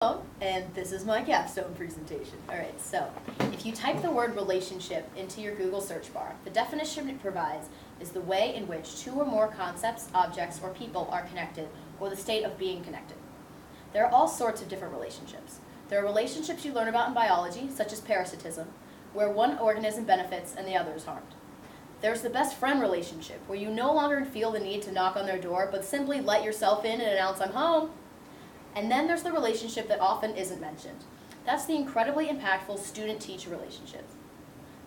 And this is my capstone presentation. Alright, so if you type the word relationship into your Google search bar, the definition it provides is the way in which two or more concepts, objects, or people are connected, or the state of being connected. There are all sorts of different relationships. There are relationships you learn about in biology, such as parasitism, where one organism benefits and the other is harmed. There's the best friend relationship, where you no longer feel the need to knock on their door, but simply let yourself in and announce, "I'm home." And then there's the relationship that often isn't mentioned. That's the incredibly impactful student-teacher relationship.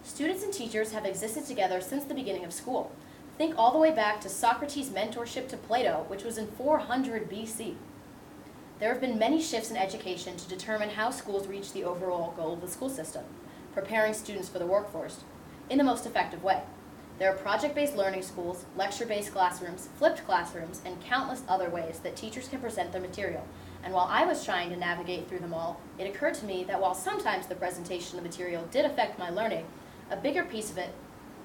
Students and teachers have existed together since the beginning of school. Think all the way back to Socrates' mentorship to Plato, which was in 400 BC. There have been many shifts in education to determine how schools reach the overall goal of the school system, preparing students for the workforce in the most effective way. There are project-based learning schools, lecture-based classrooms, flipped classrooms, and countless other ways that teachers can present their material. And while I was trying to navigate through them all, it occurred to me that while sometimes the presentation of the material did affect my learning, a bigger piece of it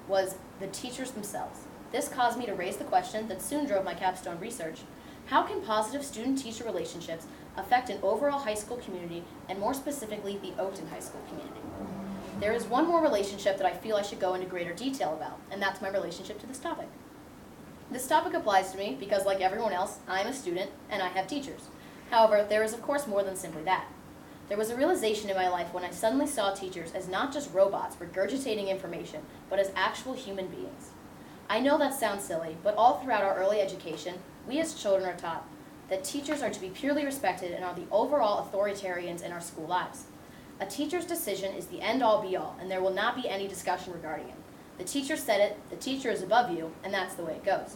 was the teachers themselves. This caused me to raise the question that soon drove my capstone research: how can positive student-teacher relationships affect an overall high school community, and more specifically, the Oakton High School community? There is one more relationship that I feel I should go into greater detail about, and that's my relationship to this topic. This topic applies to me because, like everyone else, I am a student and I have teachers. However, there is of course more than simply that. There was a realization in my life when I suddenly saw teachers as not just robots regurgitating information, but as actual human beings. I know that sounds silly, but all throughout our early education, we as children are taught that teachers are to be purely respected and are the overall authoritarians in our school lives. A teacher's decision is the end-all be-all, and there will not be any discussion regarding it. The teacher said it, the teacher is above you, and that's the way it goes.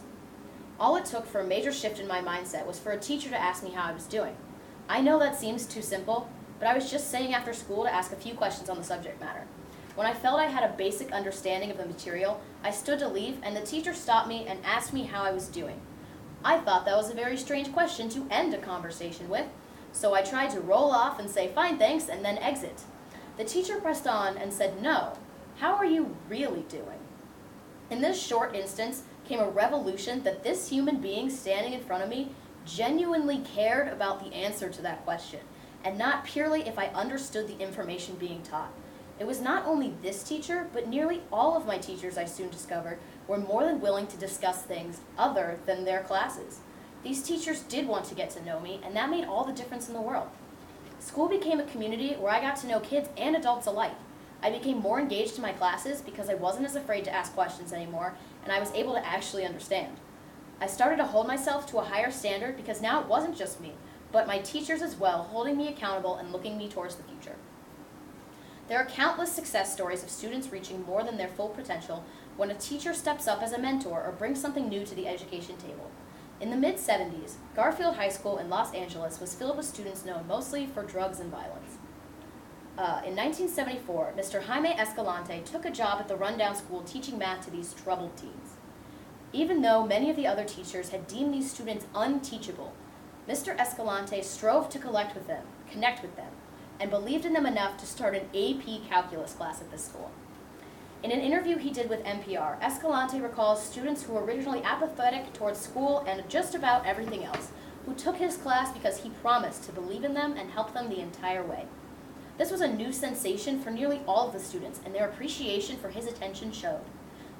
All it took for a major shift in my mindset was for a teacher to ask me how I was doing. I know that seems too simple, but I was just saying after school to ask a few questions on the subject matter. When I felt I had a basic understanding of the material, I stood to leave, and the teacher stopped me and asked me how I was doing. I thought that was a very strange question to end a conversation with, so I tried to roll off and say, "Fine, thanks," and then exit. The teacher pressed on and said, "No, how are you really doing?" In this short instance came a revolution that this human being standing in front of me genuinely cared about the answer to that question, and not purely if I understood the information being taught. It was not only this teacher, but nearly all of my teachers, I soon discovered, were more than willing to discuss things other than their classes. These teachers did want to get to know me, and that made all the difference in the world. School became a community where I got to know kids and adults alike. I became more engaged in my classes because I wasn't as afraid to ask questions anymore, and I was able to actually understand. I started to hold myself to a higher standard because now it wasn't just me, but my teachers as well, holding me accountable and looking me towards the future. There are countless success stories of students reaching more than their full potential when a teacher steps up as a mentor or brings something new to the education table. In the mid-70s, Garfield High School in Los Angeles was filled with students known mostly for drugs and violence. In 1974, Mr. Jaime Escalante took a job at the rundown school teaching math to these troubled teens. Even though many of the other teachers had deemed these students unteachable, Mr. Escalante strove to connect with them, and believed in them enough to start an AP calculus class at this school. In an interview he did with NPR, Escalante recalls students who were originally apathetic towards school and just about everything else, who took his class because he promised to believe in them and help them the entire way. This was a new sensation for nearly all of the students, and their appreciation for his attention showed.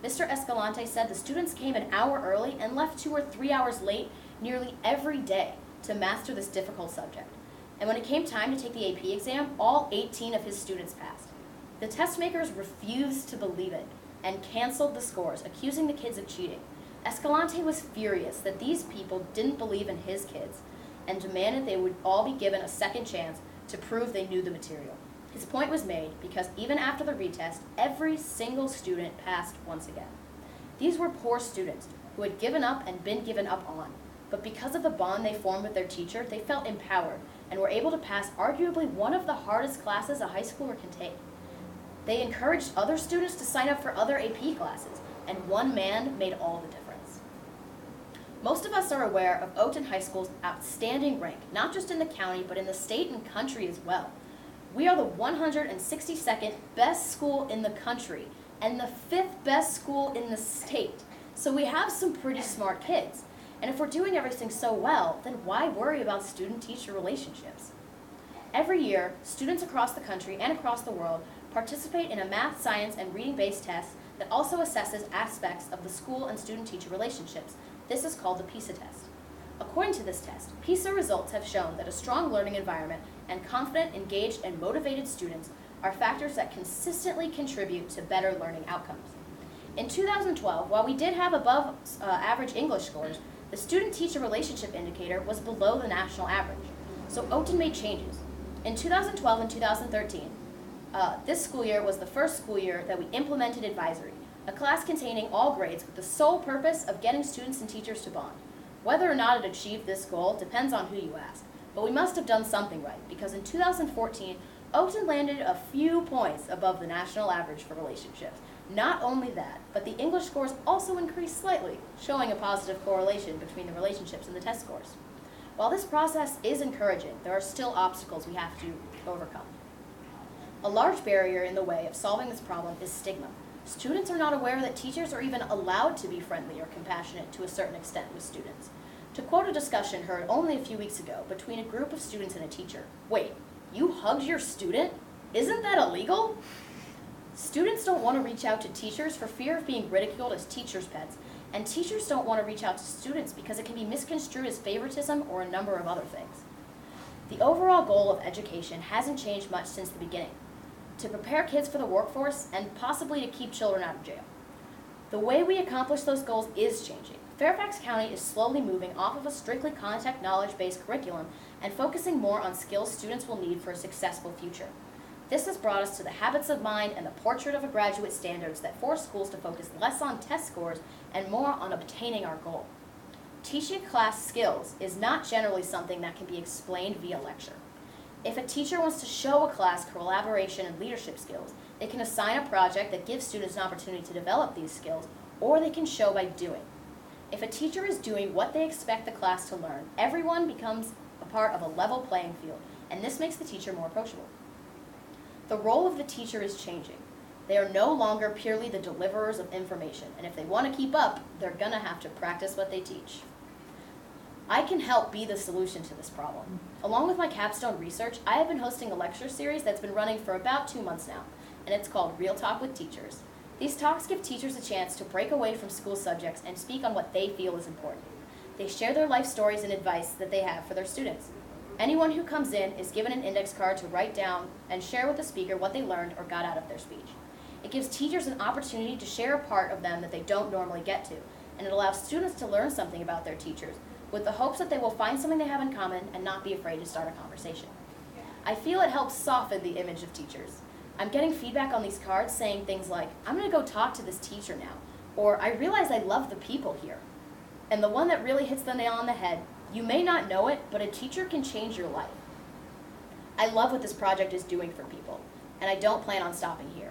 Mr. Escalante said the students came an hour early and left 2 or 3 hours late nearly every day to master this difficult subject. And when it came time to take the AP exam, all 18 of his students passed. The test makers refused to believe it and canceled the scores, accusing the kids of cheating. Escalante was furious that these people didn't believe in his kids and demanded they would all be given a second chance to prove they knew the material. His point was made because even after the retest, every single student passed once again. These were poor students who had given up and been given up on, but because of the bond they formed with their teacher, they felt empowered and were able to pass arguably one of the hardest classes a high schooler can take. They encouraged other students to sign up for other AP classes, and one man made all the difference. Most of us are aware of Oakton High School's outstanding rank, not just in the county, but in the state and country as well. We are the 162nd best school in the country, and the 5th best school in the state. So we have some pretty smart kids. And if we're doing everything so well, then why worry about student-teacher relationships? Every year, students across the country and across the world participate in a math, science, and reading-based test that also assesses aspects of the school and student-teacher relationships. This is called the PISA test. According to this test, PISA results have shown that a strong learning environment and confident, engaged, and motivated students are factors that consistently contribute to better learning outcomes. In 2012, while we did have above average English scores, the student-teacher relationship indicator was below the national average. So Oakton made changes. In 2012 and 2013, this school year was the first school year that we implemented advisory, a class containing all grades with the sole purpose of getting students and teachers to bond. Whether or not it achieved this goal depends on who you ask, but we must have done something right, because in 2014, Oakton landed a few points above the national average for relationships. Not only that, but the English scores also increased slightly, showing a positive correlation between the relationships and the test scores. While this process is encouraging, there are still obstacles we have to overcome. A large barrier in the way of solving this problem is stigma. Students are not aware that teachers are even allowed to be friendly or compassionate to a certain extent with students. To quote a discussion heard only a few weeks ago between a group of students and a teacher, "Wait, you hugged your student? Isn't that illegal?" Students don't want to reach out to teachers for fear of being ridiculed as teachers' pets, and teachers don't want to reach out to students because it can be misconstrued as favoritism or a number of other things. The overall goal of education hasn't changed much since the beginning: to prepare kids for the workforce and possibly to keep children out of jail. The way we accomplish those goals is changing. Fairfax County is slowly moving off of a strictly content knowledge-based curriculum and focusing more on skills students will need for a successful future. This has brought us to the habits of mind and the portrait of a graduate standards that force schools to focus less on test scores and more on obtaining our goal. Teaching class skills is not generally something that can be explained via lecture. If a teacher wants to show a class collaboration and leadership skills, they can assign a project that gives students an opportunity to develop these skills, or they can show by doing. If a teacher is doing what they expect the class to learn, everyone becomes a part of a level playing field, and this makes the teacher more approachable. The role of the teacher is changing. They are no longer purely the deliverers of information, and if they want to keep up, they're going to have to practice what they teach. I can help be the solution to this problem. Along with my capstone research, I have been hosting a lecture series that's been running for about 2 months now, and it's called Real Talk with Teachers. These talks give teachers a chance to break away from school subjects and speak on what they feel is important. They share their life stories and advice that they have for their students. Anyone who comes in is given an index card to write down and share with the speaker what they learned or got out of their speech. It gives teachers an opportunity to share a part of them that they don't normally get to, and it allows students to learn something about their teachers, with the hopes that they will find something they have in common and not be afraid to start a conversation. I feel it helps soften the image of teachers. I'm getting feedback on these cards saying things like, "I'm going to go talk to this teacher now," or "I realize I love the people here." And the one that really hits the nail on the head: you may not know it, but a teacher can change your life. I love what this project is doing for people, and I don't plan on stopping here.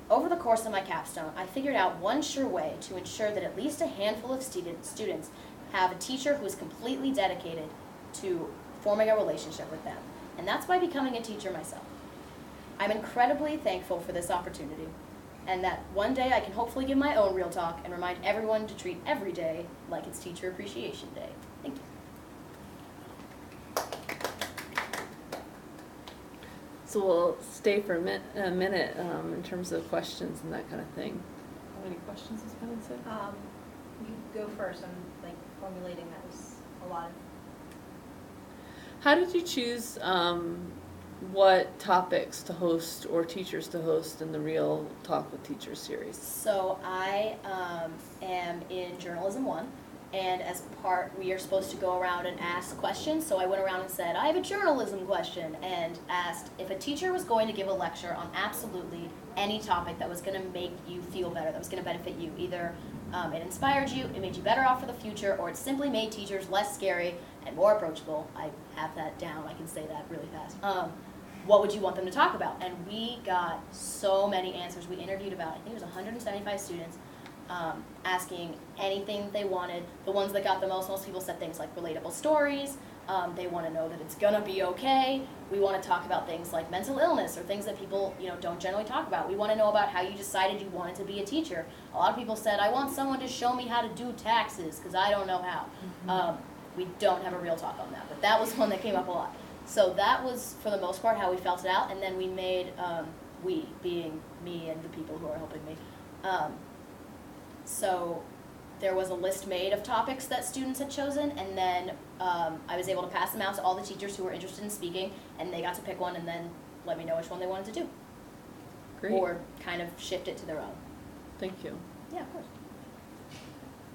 Over the course of my capstone, I figured out one sure way to ensure that at least a handful of students have a teacher who is completely dedicated to forming a relationship with them, and that's by becoming a teacher myself. I'm incredibly thankful for this opportunity, and that one day I can hopefully give my own real talk and remind everyone to treat every day like it's Teacher Appreciation Day. Thank you. So we'll stay for a minute in terms of questions and that kind of thing. Any questions, Ms. Pennington? You go first. I'm like formulating. That was a lot. How did you choose what topics to host or teachers to host in the Real Talk with Teachers series? So I am in Journalism 1, and as part, we are supposed to go around and ask questions. So I went around and said, "I have a journalism question," and asked if a teacher was going to give a lecture on absolutely any topic that was going to make you feel better, that was going to benefit you. Either it inspired you, it made you better off for the future, or it simply made teachers less scary and more approachable. I have that down. I can say that really fast. What would you want them to talk about? And we got so many answers. We interviewed about, I think it was 175 students, asking anything they wanted. The ones that got the most people said things like relatable stories. They want to know that it's gonna be okay. We want to talk about things like mental illness or things that people don't generally talk about. We want to know about how you decided you wanted to be a teacher. A lot of people said, "I want someone to show me how to do taxes because I don't know how." We don't have a real talk on that, but that was one that came up a lot. So that was, for the most part, how we felt it out, and then we made, we, being me and the people who are helping me. So there was a list made of topics that students had chosen, and then I was able to pass them out to all the teachers who were interested in speaking, and they got to pick one and then let me know which one they wanted to do. Great. Or kind of shift it to their own. Thank you. Yeah, of course.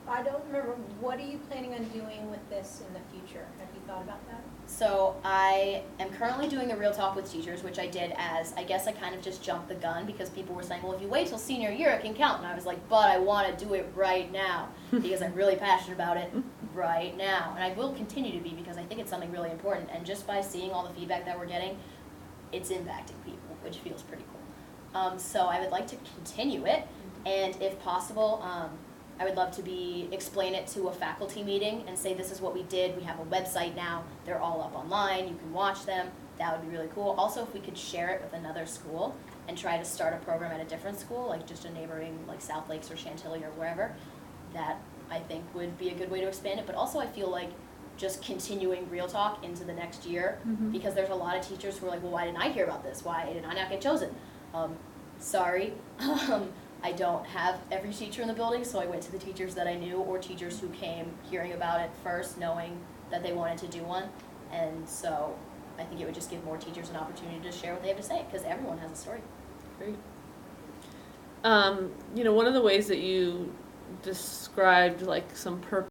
I don't remember, what are you planning on doing with this in the future? Have you thought about that? So I am currently doing the Real Talk with Teachers, which I did as, I guess I kind of just jumped the gun because people were saying, well, if you wait till senior year, it can count. And I was like, but I want to do it right now because I'm really passionate about it right now. And I will continue to be because I think it's something really important. And just by seeing all the feedback that we're getting, it's impacting people, which feels pretty cool. So I would like to continue it. And if possible, I would love to explain it to a faculty meeting and say this is what we did. We have a website now. They're all up online. You can watch them. That would be really cool. Also, if we could share it with another school and try to start a program at a different school, like just a neighboring, like South Lakes or Chantilly or wherever, that I think would be a good way to expand it. But also I feel like just continuing Real Talk into the next year, because there's a lot of teachers who are like, well, why didn't I hear about this? Why did I not get chosen? Sorry. I don't have every teacher in the building, so I went to the teachers that I knew or teachers who came hearing about it first, knowing that they wanted to do one. And so I think it would just give more teachers an opportunity to share what they have to say, because everyone has a story. Great. You know, one of the ways that you described like some purpose